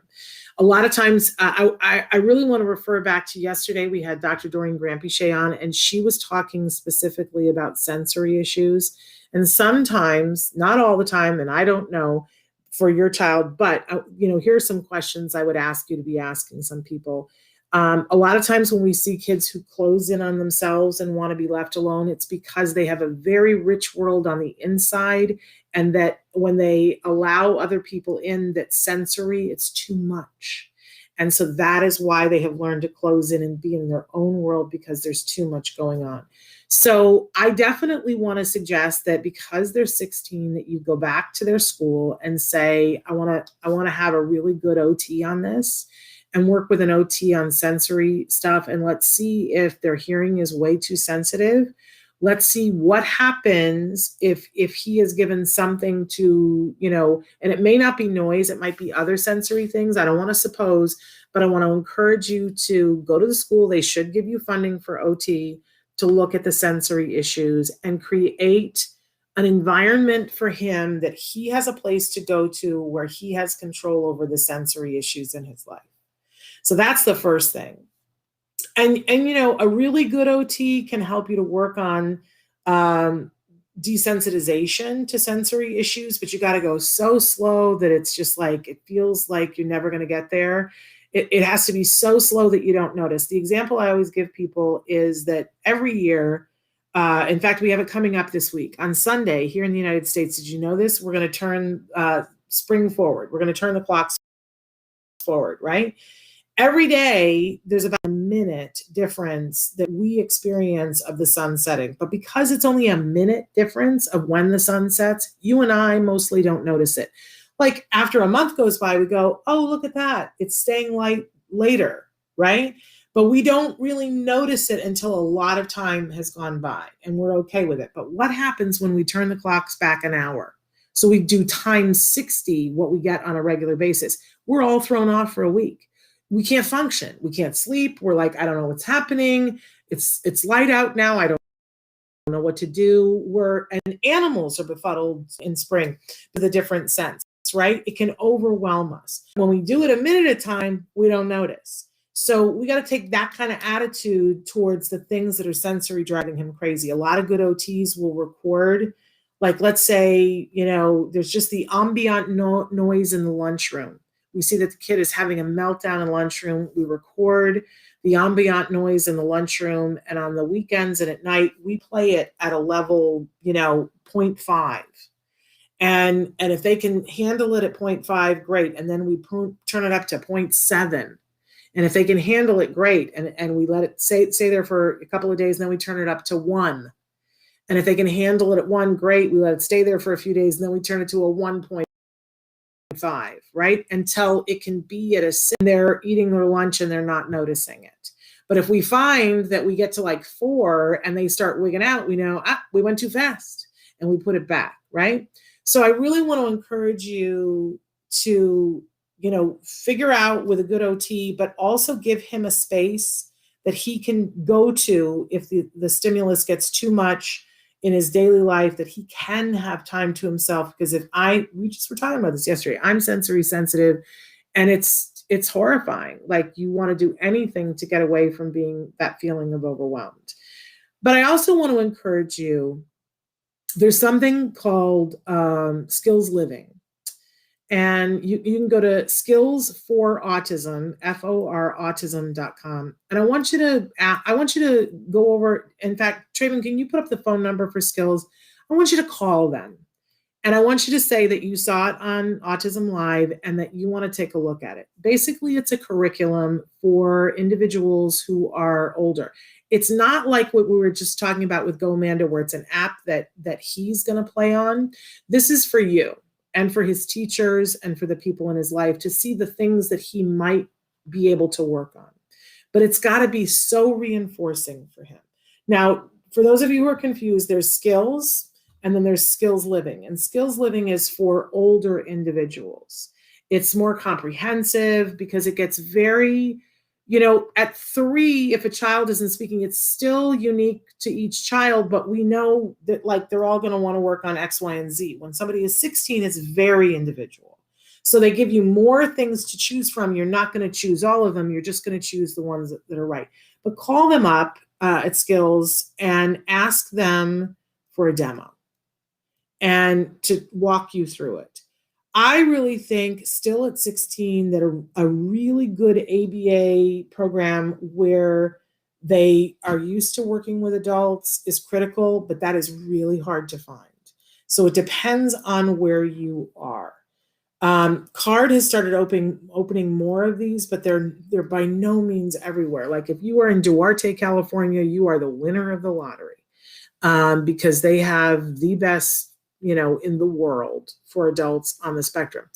A lot of times, I really want to refer back to yesterday. We had Dr. Doreen Grampiche on, and she was talking specifically about sensory issues. And sometimes, not all the time, and I don't know, for your child. But, here are some questions I would ask you to be asking some people. A lot of times when we see kids who close in on themselves and want to be left alone, it's because they have a very rich world on the inside, and that when they allow other people in, that sensory, it's too much. And so that is why they have learned to close in and be in their own world, because there's too much going on. So I definitely want to suggest that because they're 16, that you go back to their school and say, I want to have a really good OT on this, and work with an OT on sensory stuff. And let's see if their hearing is way too sensitive. Let's see what happens if he is given something to, and it may not be noise, it might be other sensory things. I don't want to suppose, but I want to encourage you to go to the school. They should give you funding for OT to look at the sensory issues and create an environment for him that he has a place to go to where he has control over the sensory issues in his life. So that's the first thing. And a really good OT can help you to work on desensitization to sensory issues, but you got to go so slow that it's just like, it feels like you're never going to get there. It has to be so slow that you don't notice. The example I always give people is that every year, in fact, we have it coming up this week on Sunday here in the United States. Did you know this? We're going to turn spring forward. We're going to turn the clocks forward, right? Every day, there's about a minute difference that we experience of the sun setting. But because it's only a minute difference of when the sun sets, you and I mostly don't notice it. Like after a month goes by, we go, oh, look at that. It's staying light later, right? But we don't really notice it until a lot of time has gone by, and we're okay with it. But what happens when we turn the clocks back an hour? So we do times 60 what we get on a regular basis. We're all thrown off for a week. We can't function. We can't sleep. We're like, I don't know what's happening. It's light out now. I don't know what to do. And animals are befuddled in spring with a different sense, right? It can overwhelm us. When we do it a minute at a time, we don't notice. So we got to take that kind of attitude towards the things that are sensory driving him crazy. A lot of good OTs will record, like, let's say, there's just the ambient noise in the lunchroom. We see that the kid is having a meltdown in the lunchroom. We record the ambient noise in the lunchroom. And on the weekends and at night, we play it at a level, 0.5. And if they can handle it at 0.5, great. And then we turn it up to 0.7. And if they can handle it, great. And we let it stay there for a couple of days, and then we turn it up to 1. And if they can handle it at 1, great. We let it stay there for a few days, and then we turn it to a 1.5, right? Until it can be at they're eating their lunch and they're not noticing it. But if we find that we get to like 4 and they start wigging out, we know, we went too fast, and we put it back, right? So I really want to encourage you to, figure out with a good OT, but also give him a space that he can go to if the stimulus gets too much in his daily life, that he can have time to himself. Because we just were talking about this yesterday, I'm sensory sensitive, and it's horrifying. Like, you want to do anything to get away from being that feeling of overwhelmed. But I also want to encourage you, there's something called skills living. And you can go to Skills for Autism, FOR autism.com. And I want you to go over, in fact, Traven, can you put up the phone number for Skills? I want you to call them. And I want you to say that you saw it on Autism Live and that you want to take a look at it. Basically, it's a curriculum for individuals who are older. It's not like what we were just talking about with Gomanda, where it's an app that he's going to play on. This is for you and for his teachers and for the people in his life to see the things that he might be able to work on. But it's got to be so reinforcing for him. Now, for those of you who are confused, there's Skills and then there's Skills Living. And Skills Living is for older individuals. It's more comprehensive because it gets very, at 3, if a child isn't speaking, it's still unique to each child, but we know that they're all going to want to work on X, Y, and Z. When somebody is 16, it's very individual. So they give you more things to choose from. You're not going to choose all of them. You're just going to choose the ones that are right. But call them up at Skills and ask them for a demo and to walk you through it. I really think still at 16 that a really good ABA program where they are used to working with adults is critical, but that is really hard to find. So it depends on where you are. CARD has started opening more of these, but they're by no means everywhere. Like if you are in Duarte, California, you are the winner of the lottery, because they have the best, in the world for adults on the spectrum.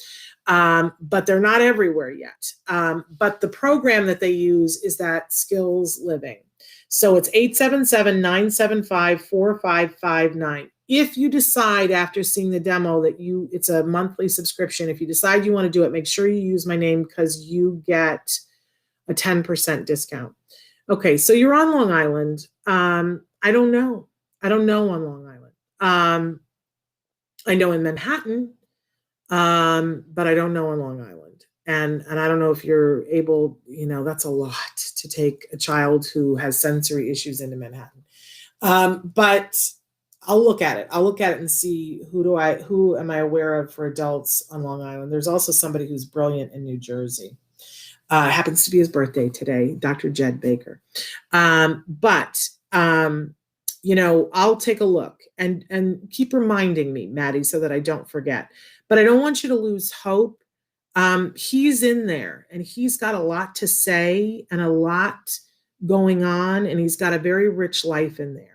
But they're not everywhere yet. But the program that they use is that Skills Living. So it's 877-975-4559. If you decide after seeing the demo that it's a monthly subscription, if you decide you want to do it, make sure you use my name because you get a 10% discount. Okay, so you're on Long Island. I don't know on Long Island. I know in Manhattan, but I don't know on Long Island. And I don't know if you're able, that's a lot to take a child who has sensory issues into Manhattan. But I'll look at it. I'll look at it and see who am I aware of for adults on Long Island. There's also somebody who's brilliant in New Jersey. Happens to be his birthday today, Dr. Jed Baker. But I'll take a look and keep reminding me, Maddie, so that I don't forget. But I don't want you to lose hope. He's in there and he's got a lot to say and a lot going on, and he's got a very rich life in there.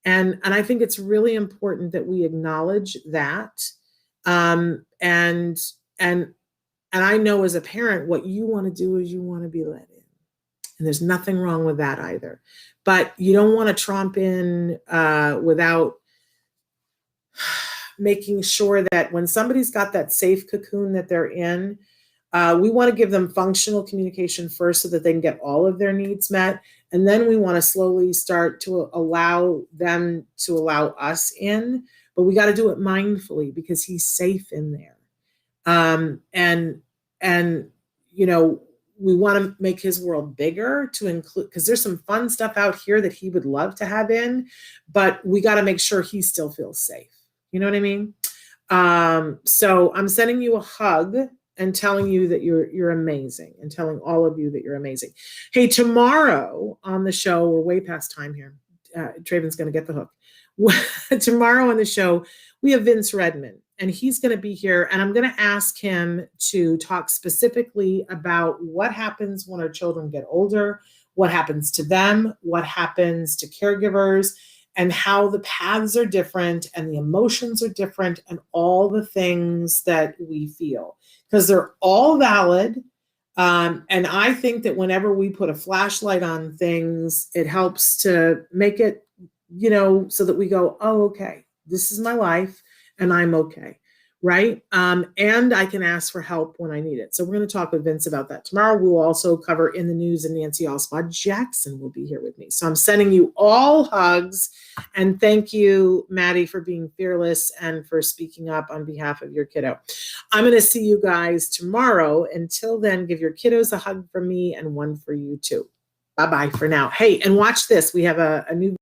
And I think it's really important that we acknowledge that. And I know as a parent, what you want to do is you want to be let in. And there's nothing wrong with that either. But you don't want to tromp in without making sure that when somebody's got that safe cocoon that they're in, we want to give them functional communication first so that they can get all of their needs met. And then we want to slowly start to allow them to allow us in. But we got to do it mindfully because he's safe in there. We want to make his world bigger to include, because there's some fun stuff out here that he would love to have in, but we got to make sure he still feels safe. You know what I mean? So I'm sending you a hug and telling you that you're amazing, and telling all of you that you're amazing. Hey, tomorrow on the show, we're way past time here. Traven's going to get the hook. Tomorrow on the show, we have Vince Redmond, and he's going to be here, and I'm going to ask him to talk specifically about what happens when our children get older, what happens to them, what happens to caregivers, and how the paths are different and the emotions are different and all the things that we feel, because they're all valid. And I think that whenever we put a flashlight on things, it helps to make it, so that we go, oh, okay, this is my life and I'm okay. Right. And I can ask for help when I need it. So we're going to talk with Vince about that tomorrow. We'll also cover in the news, and Nancy Oswald Jackson will be here with me. So I'm sending you all hugs, and thank you, Maddie, for being fearless and for speaking up on behalf of your kiddo. I'm going to see you guys tomorrow. Until then, give your kiddos a hug from me and one for you too. Bye-bye for now. Hey, and watch this. We have a new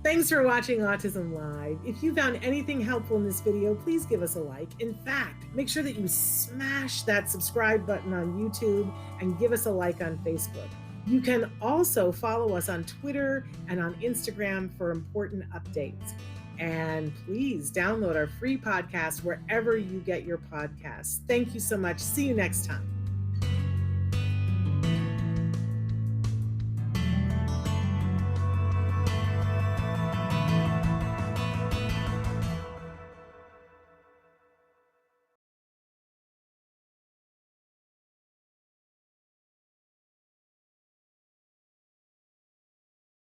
Thanks for watching Autism Live. If you found anything helpful in this video, please give us a like. In fact, make sure that you smash that subscribe button on YouTube and give us a like on Facebook. You can also follow us on Twitter and on Instagram for important updates. And please download our free podcast wherever you get your podcasts. Thank you so much. See you next time.